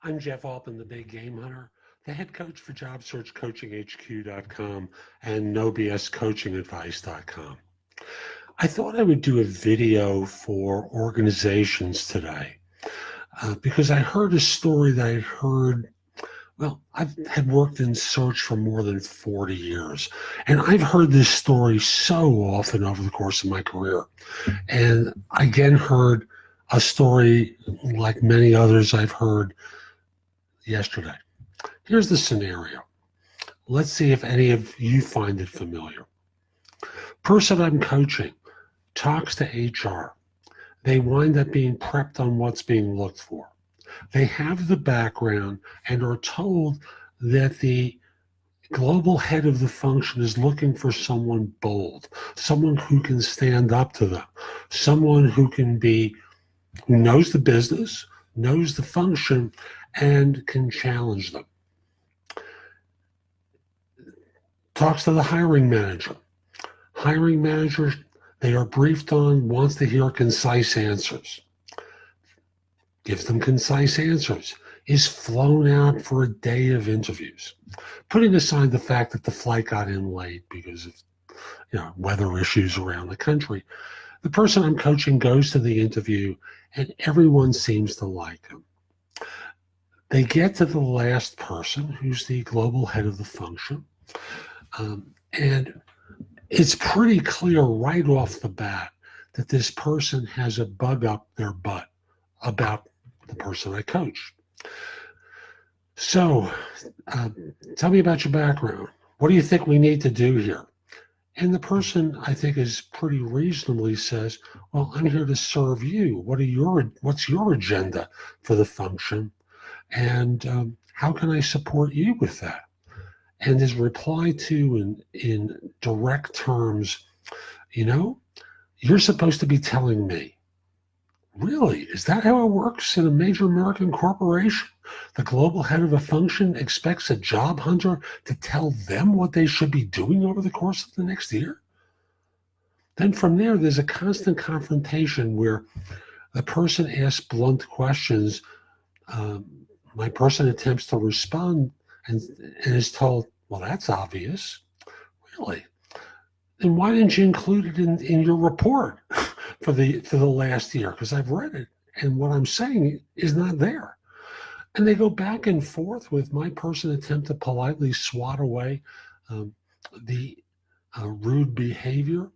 I'm Jeff Altman, the Big Game Hunter, the head coach for JobSearchCoachingHQ.com and NoBSCoachingAdvice.com. I thought I would do a video for organizations today because I heard a story that I heard. Well, I've had worked in search for more than 40 years, and I've heard this story so often over the course of my career. And I again heard a story like many others I've heard yesterday. Here's the scenario. Let's see if any of you find it familiar. Person I'm coaching talks to HR. They wind up being prepped on what's being looked for. They have the background and are told that the global head of the function is looking for someone bold, someone who can stand up to them, someone who knows the business, knows the function, and can challenge them. Talks to the hiring manager. Hiring manager, they are briefed on, wants to hear concise answers. Gives them concise answers. Is flown out for a day of interviews. Putting aside the fact that the flight got in late because of weather issues around the country, the person I'm coaching goes to the interview and everyone seems to like him. They get to the last person, who's the global head of the function, and it's pretty clear right off the bat that this person has a bug up their butt about the person I coach. So, tell me about your background. What do you think we need to do here? And the person, I think, is pretty reasonably says, well, I'm here to serve you. What's your agenda for the function? And how can I support you with that? And his reply to in direct terms, you're supposed to be telling me. Really? Is that how it works in a major American corporation? The global head of a function expects a job hunter to tell them what they should be doing over the course of the next year? Then from there's a constant confrontation where the person asks blunt questions. My person attempts to respond and is told, well, that's obvious. Really? Then why didn't you include it in your report for the last year? Because I've read it, and what I'm saying is not there. And they go back and forth with my person attempt to politely swat away the rude behavior,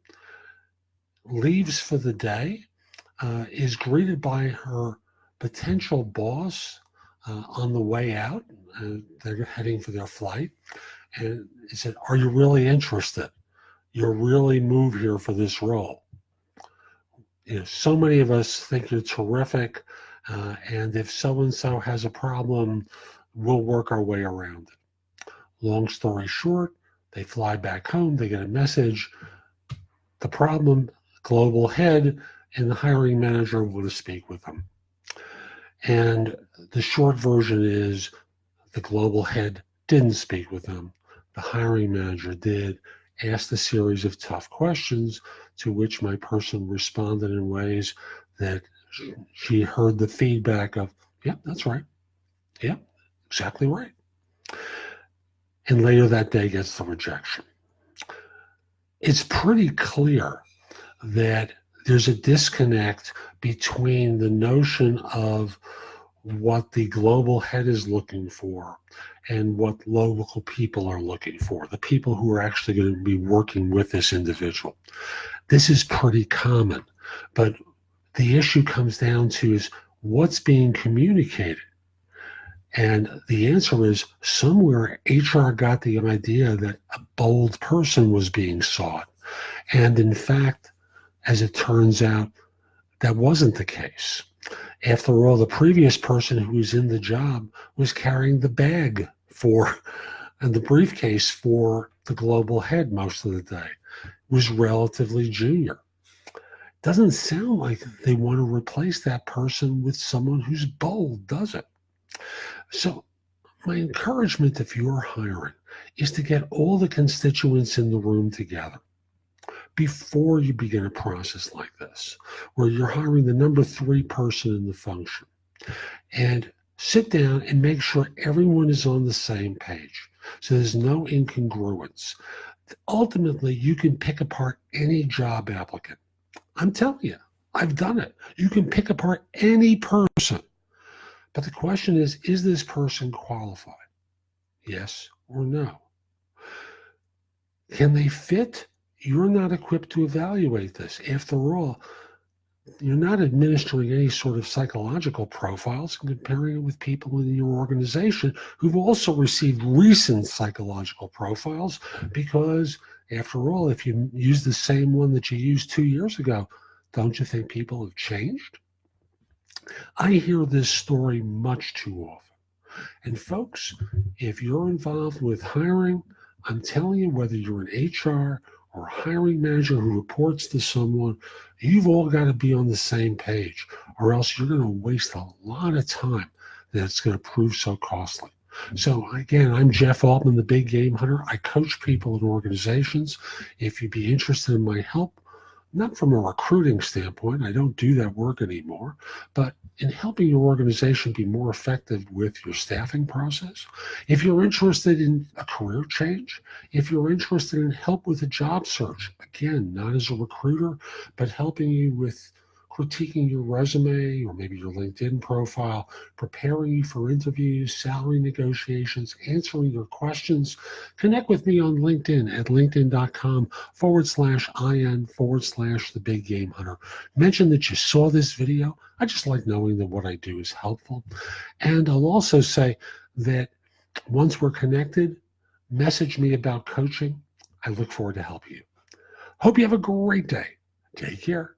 leaves for the day, is greeted by her potential boss on the way out. They're heading for their flight. And he said, are you really interested? You'll really move here for this role. So many of us think you're terrific. And if so-and-so has a problem, we'll work our way around it. Long story short, they fly back home. They get a message. The problem, global head and the hiring manager want to speak with them. And the short version is the global head didn't speak with them. The hiring manager did, asked a series of tough questions to which my person responded in ways that she heard the feedback of, yep, that's right. Yep, exactly right. And later that day gets the rejection. It's pretty clear that there's a disconnect between the notion of what the global head is looking for and what local people are looking for, the people who are actually going to be working with this individual. This is pretty common, but the issue comes down to is what's being communicated. And the answer is somewhere HR got the idea that a bold person was being sought. And in fact, as it turns out, that wasn't the case. After all, the previous person who was in the job was carrying the bag and the briefcase for the global head most of the day, was relatively junior. Doesn't sound like they want to replace that person with someone who's bold, does it? So my encouragement, if you're hiring, is to get all the constituents in the room together before you begin a process like this, where you're hiring the number 3 person in the function, and Sit down and make sure everyone is on the same page, so there's no incongruence. Ultimately, you can pick apart any job applicant. I'm telling you, I've done it. You can pick apart any person. But the question is this person qualified? Yes or no? Can they fit? You're not equipped to evaluate this. After all, you're not administering any sort of psychological profiles, comparing it with people in your organization who've also received recent psychological profiles, because after all, if you use the same one that you used 2 years ago, don't you think people have changed? I hear this story much too often. And folks, if you're involved with hiring, I'm telling you, whether you're an HR or a hiring manager who reports to someone, you've all got to be on the same page, or else you're going to waste a lot of time that's going to prove so costly. So again, I'm Jeff Altman, the Big Game Hunter. I coach people in organizations. If you'd be interested in my help, not from a recruiting standpoint, I don't do that work anymore, but in helping your organization be more effective with your staffing process. If you're interested in a career change, if you're interested in help with a job search, again, not as a recruiter, but helping you with critiquing your resume or maybe your LinkedIn profile, preparing you for interviews, salary negotiations, answering your questions, connect with me on LinkedIn at linkedin.com/IN/the Big Game Hunter. Mention that you saw this video. I just like knowing that what I do is helpful. And I'll also say that once we're connected, message me about coaching. I look forward to helping you. Hope you have a great day. Take care.